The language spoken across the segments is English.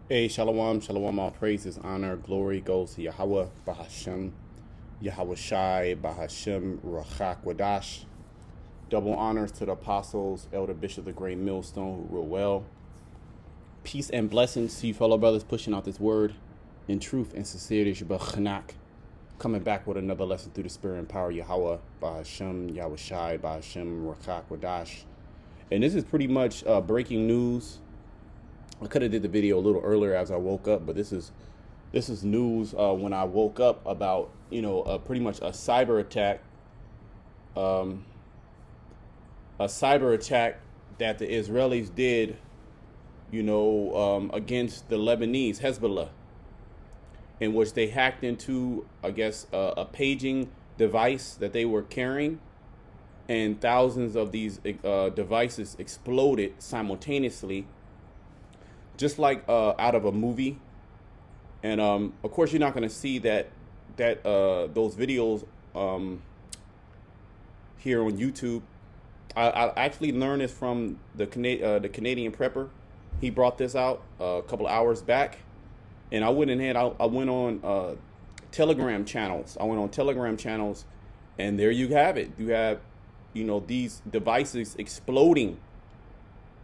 Hey, shalom, shalom, all praises, honor, glory goes to Yahweh, Bahashem, Yahweh Shai, Bahashem, Rachak, Wadash. Double honors to the apostles, Elder Bishop, the great millstone, who rule well. Peace and blessings to you fellow brothers pushing out this word in truth and sincerity, Shabbat coming back with another lesson through the spirit and power, Yahweh, Bahashem, Yahweh Shai, Bahashem, Rachak, Wadash. And this is pretty much breaking news. I could have did the video a little earlier as I woke up, but this is news when I woke up about pretty much a cyber attack that the Israelis did against the Lebanese Hezbollah, in which they hacked into, I guess, a paging device that they were carrying, and thousands of these devices exploded simultaneously, just like out of a movie. And of course, you're not going to see those videos here on YouTube. I actually learned this from the Canadian prepper. He brought this out a couple of hours back, and I went on Telegram channels. And there you have it. You have these devices exploding.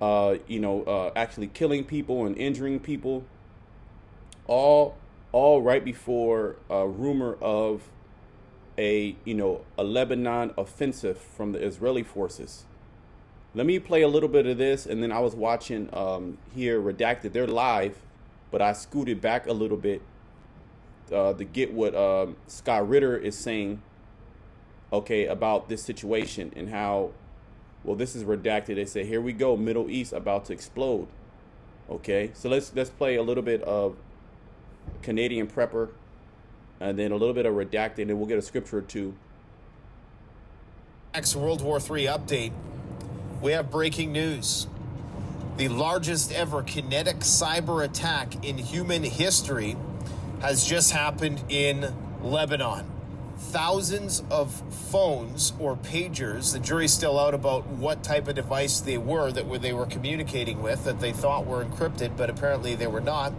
Actually killing people and injuring people, all right before a rumor of a Lebanon offensive from the Israeli forces. Let me play a little bit of this, and then I was watching here Redacted. They're live, but I scooted back a little bit to get what Scott Ritter is saying, about this situation and how. Well, this is Redacted. They say, here we go, Middle East about to explode. Okay, so let's play a little bit of Canadian prepper, and then a little bit of Redacted, and we'll get a scripture or two. Next World War III update. We have breaking news. The largest ever kinetic cyber attack in human history has just happened in Lebanon. Thousands of phones or pagers, the jury's still out about what type of device they were communicating with, that they thought were encrypted, but apparently they were not,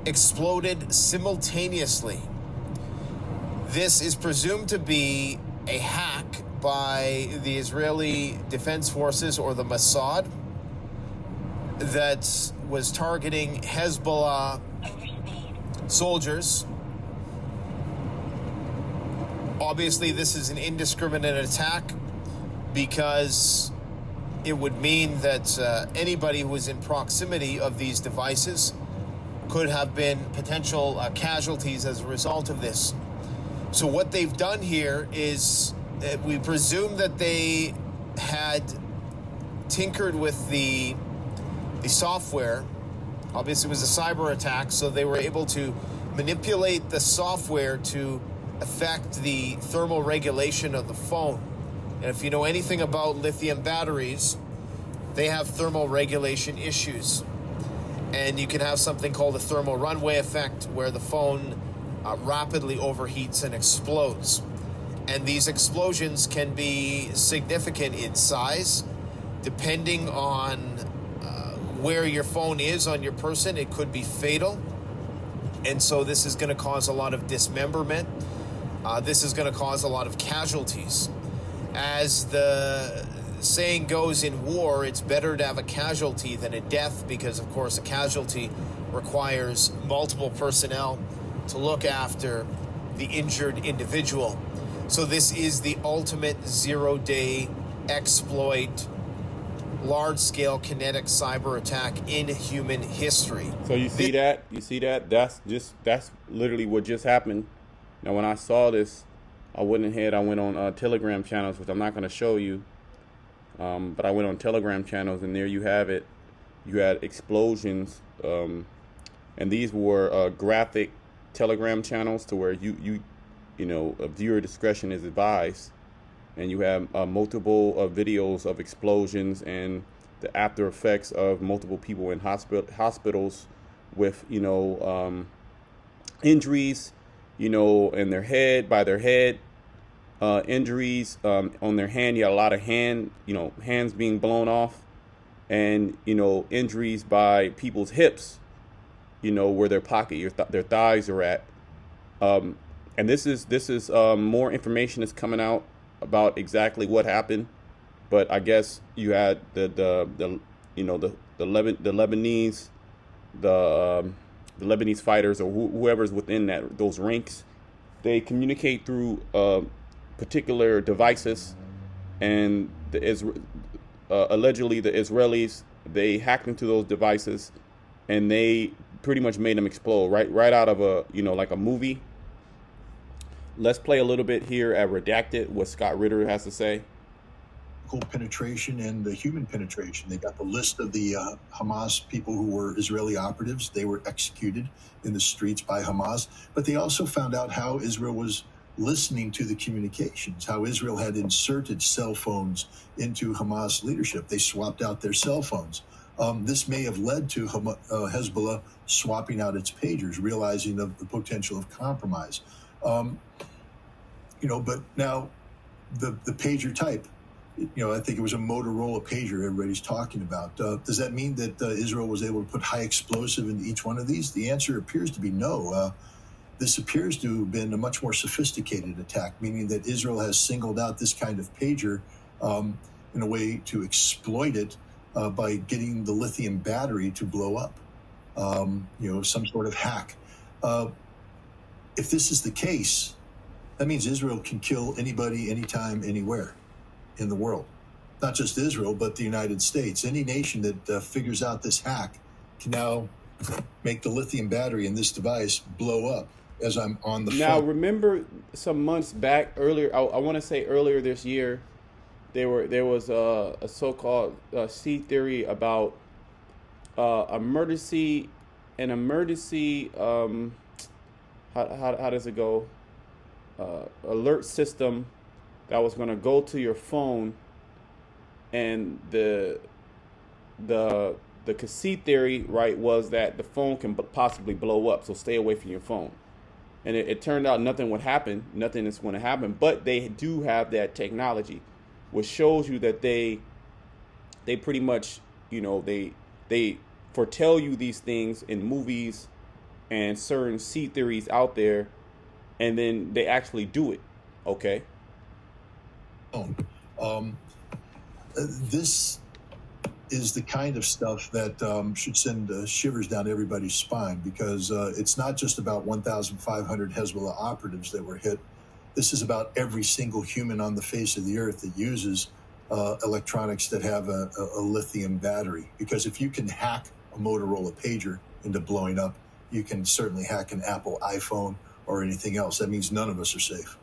exploded simultaneously. This is presumed to be a hack by the Israeli Defense Forces or the Mossad that was targeting Hezbollah soldiers. Obviously, this is an indiscriminate attack because it would mean that anybody who was in proximity of these devices could have been potential casualties as a result of this. So what they've done here is we presume that they had tinkered with the software. Obviously, it was a cyber attack, so they were able to manipulate the software to affect the thermal regulation of the phone. And if you know anything about lithium batteries, they have thermal regulation issues. And you can have something called a thermal runaway effect, where the phone rapidly overheats and explodes. And these explosions can be significant in size. Depending on where your phone is on your person, it could be fatal. And so this is going to cause a lot of dismemberment. This is going to cause a lot of casualties. As the saying goes in war, it's better to have a casualty than a death, because, of course, a casualty requires multiple personnel to look after the injured individual. So this is the ultimate zero-day exploit, large-scale kinetic cyber attack in human history. So you see that? That's literally what just happened. Now, when I saw this, I went on Telegram channels, which I'm not going to show you, but I went on Telegram channels, and there you have it. You had explosions, and these were graphic Telegram channels, to where you viewer discretion is advised, and you have multiple videos of explosions and the after effects of multiple people in hospitals with injuries. In their head, by their head, injuries on their hand. You got a lot of hands being blown off, and injuries by people's hips, where their pocket, their thighs are at. Um, and this is more information is coming out about exactly what happened. But I guess you had the the Lebanese the Lebanese fighters or whoever's within those ranks. They communicate through particular devices, and allegedly the Israelis, they hacked into those devices, and they pretty much made them explode right out of a like a movie. Let's play a little bit here at Redacted what Scott Ritter has to say. Penetration and the human penetration. They got the list of the Hamas people who were Israeli operatives. They were executed in the streets by Hamas. But they also found out how Israel was listening to the communications, how Israel had inserted cell phones into Hamas leadership. They swapped out their cell phones. This may have led to Hezbollah swapping out its pagers, realizing the potential of compromise. But now the pager type, I think it was a Motorola pager everybody's talking about. Does that mean that Israel was able to put high explosive into each one of these? The answer appears to be no. This appears to have been a much more sophisticated attack, meaning that Israel has singled out this kind of pager in a way to exploit it by getting the lithium battery to blow up, some sort of hack. If this is the case, that means Israel can kill anybody, anytime, anywhere in the world. Not just Israel, but the United States. Any nation that figures out this hack can now make the lithium battery in this device blow up as I'm on the phone. Now, remember some months back, earlier, I want to say earlier this year, there was a so-called seed theory about emergency, how does it go? Alert system that was going to go to your phone, and the cassette theory, right, was that the phone can possibly blow up, so stay away from your phone. And it turned out nothing is going to happen, but they do have that technology, which shows you that they pretty much, they foretell you these things in movies and certain seed theories out there, and then they actually do it. Okay. This is the kind of stuff that should send shivers down everybody's spine, because it's not just about 1,500 Hezbollah operatives that were hit. This is about every single human on the face of the earth that uses electronics that have a lithium battery. Because if you can hack a Motorola pager into blowing up, you can certainly hack an Apple iPhone or anything else. That means none of us are safe.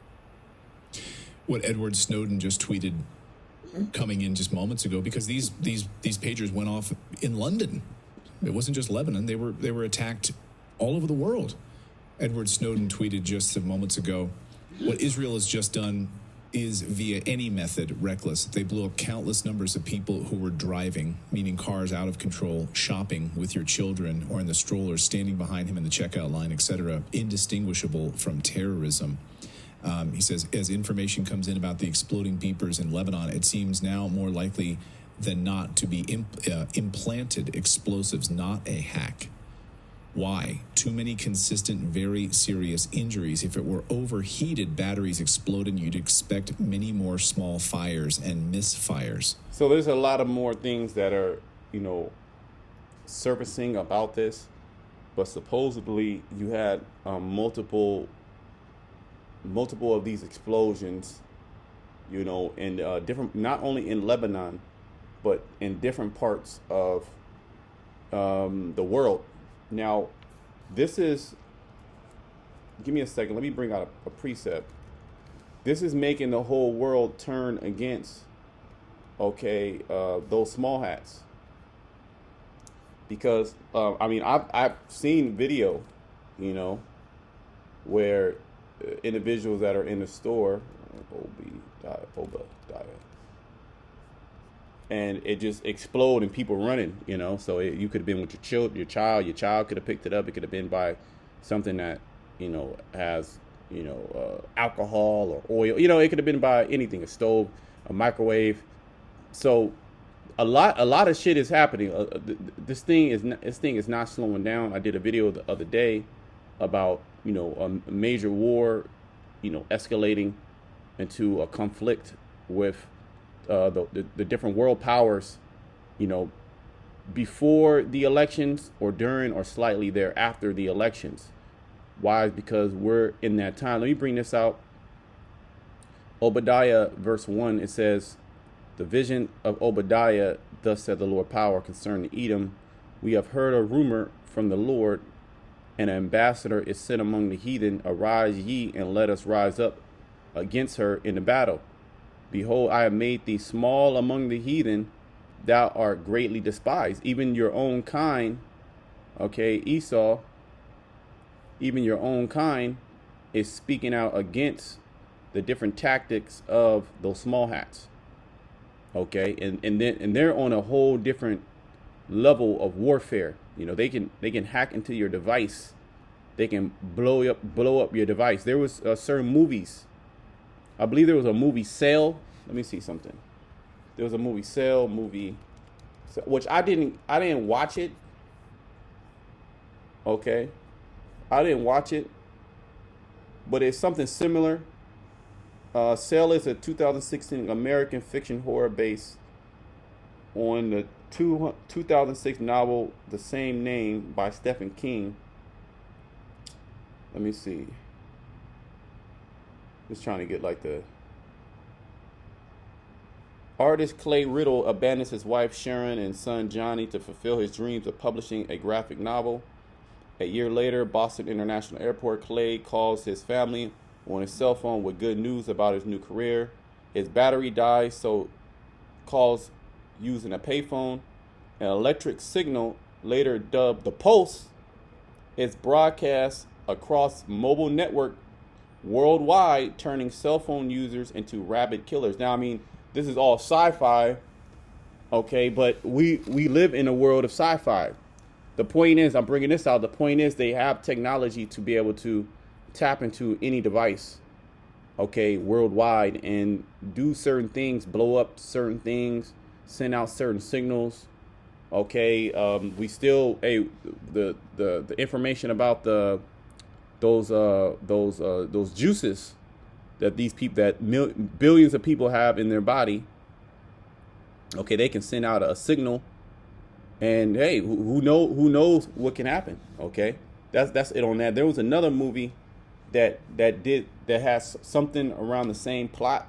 What Edward Snowden just tweeted coming in just moments ago, because these pagers went off in London. It wasn't just Lebanon. They were attacked all over the world. Edward Snowden tweeted just some moments ago, what Israel has just done is via any method reckless. They blew up countless numbers of people who were driving, meaning cars out of control, shopping with your children or in the strollers, standing behind him in the checkout line, etc., indistinguishable from terrorism. He says, as information comes in about the exploding beepers in Lebanon, it seems now more likely than not to be implanted explosives, not a hack. Why? Too many consistent, very serious injuries. If it were overheated, batteries exploded, you'd expect many more small fires and misfires. So there's a lot of more things that are, surfacing about this, but supposedly you had multiple of these explosions, in different, not only in Lebanon, but in different parts of the world. Now, this is, give me a second, let me bring out a precept. This is making the whole world turn against, those small hats. Because, I've seen video, where individuals that are in the store, and it just explode and people running, so you could have been with your child could have picked it up. It could have been by something that, has, alcohol or oil, it could have been by anything, a stove, a microwave. So a lot of shit is happening. This thing is not slowing down. I did a video the other day about a major war, escalating into a conflict with the different world powers, before the elections or during or slightly thereafter the elections. Why? Because we're in that time. Let me bring this out. Obadiah verse 1, it says, the vision of Obadiah, thus said the Lord power concerning Edom. We have heard a rumor from the Lord, an ambassador is sent among the heathen. Arise ye, and let us rise up against her in the battle. Behold, I have made thee small among the heathen. Thou art greatly despised. Even your own kind, okay, Esau, even your own kind is speaking out against the different tactics of those small hats. Okay, and they're on a whole different level of warfare. They can hack into your device. They can blow up your device. There was certain movies. I believe there was a movie Sale. Let me see something. There was a movie Sale which I didn't watch it. Okay, I didn't watch it, but it's something similar. Cell is a 2016 American fiction horror based on the 2006 novel The Same Name by Stephen King. Let me see. Just trying to get like the... Artist Clay Riddle abandons his wife Sharon and son Johnny to fulfill his dreams of publishing a graphic novel. A year later, Boston International Airport, Clay calls his family on his cell phone with good news about his new career. His battery dies, so calls using a payphone. An electric signal, later dubbed the Pulse, is broadcast across mobile network worldwide, turning cell phone users into rabid killers. Now, I mean, this is all sci-fi, okay, but we live in a world of sci-fi. The point is, I'm bringing this out, the point is they have technology to be able to tap into any device, okay, worldwide, and do certain things, blow up certain things, send out certain signals, okay. We still, the information about those juices that these people, that billions of people have in their body, okay, they can send out a signal, and hey, who knows what can happen, okay. That's it on that. There was another movie that has something around the same plot.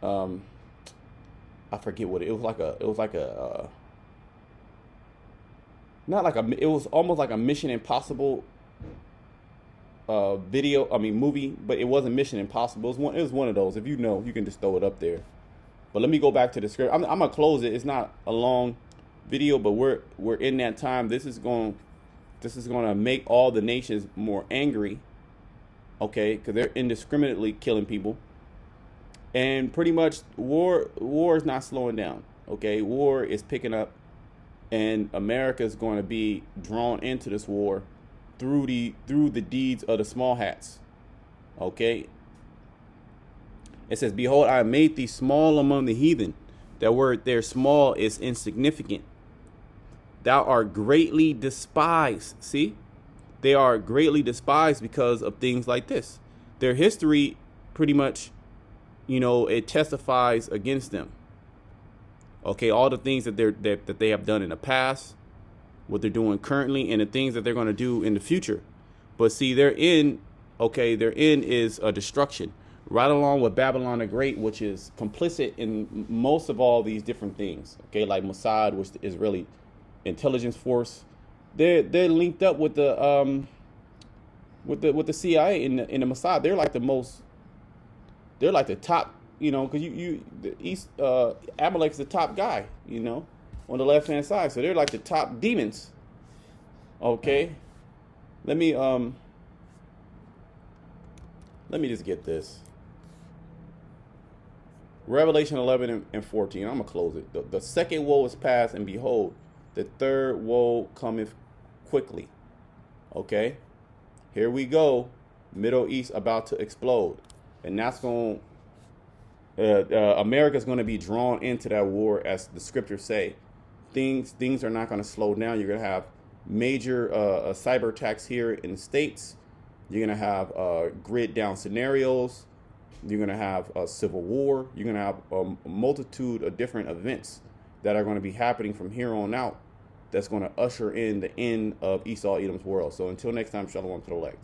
I forget what it was like. It was almost like a Mission Impossible movie, but it wasn't Mission Impossible. It was one of those. If you know, you can just throw it up there. But let me go back to the script. I'm gonna close it. It's not a long video, but we're in that time. This is going to make all the nations more angry, okay, because they're indiscriminately killing people. And pretty much war is not slowing down, okay. War is picking up, and America is going to be drawn into this war through the deeds of the small hats, okay. It says, behold, I have made thee small among the heathen. That word there, small, is insignificant. Thou art greatly despised. See? They are greatly despised because of things like this. Their history pretty much, it testifies against them. Okay, all the things that they have done in the past, what they're doing currently, and the things that they're going to do in the future. But see, their end is a destruction. Right along with Babylon the Great, which is complicit in most of all these different things. Okay, like Mossad, which is really intelligence force. They're linked up with the CIA in the Mossad. They're like the top, because the East Amalek's the top guy, on the left hand side. So they're like the top demons. Okay, let me just get this. Revelation 11 and 14. I'm going to close it. The second woe is past, and behold, the third woe cometh quickly. Okay? Here we go. Middle East about to explode. And that's going America is going to be drawn into that war, as the scriptures say. Things are not going to slow down. You're going to have major cyber attacks here in the States. You're going to have grid down scenarios. You're going to have a civil war. You're going to have a multitude of different events that are going to be happening from here on out. That's going to usher in the end of Esau Edom's world. So until next time, shalom to the elect.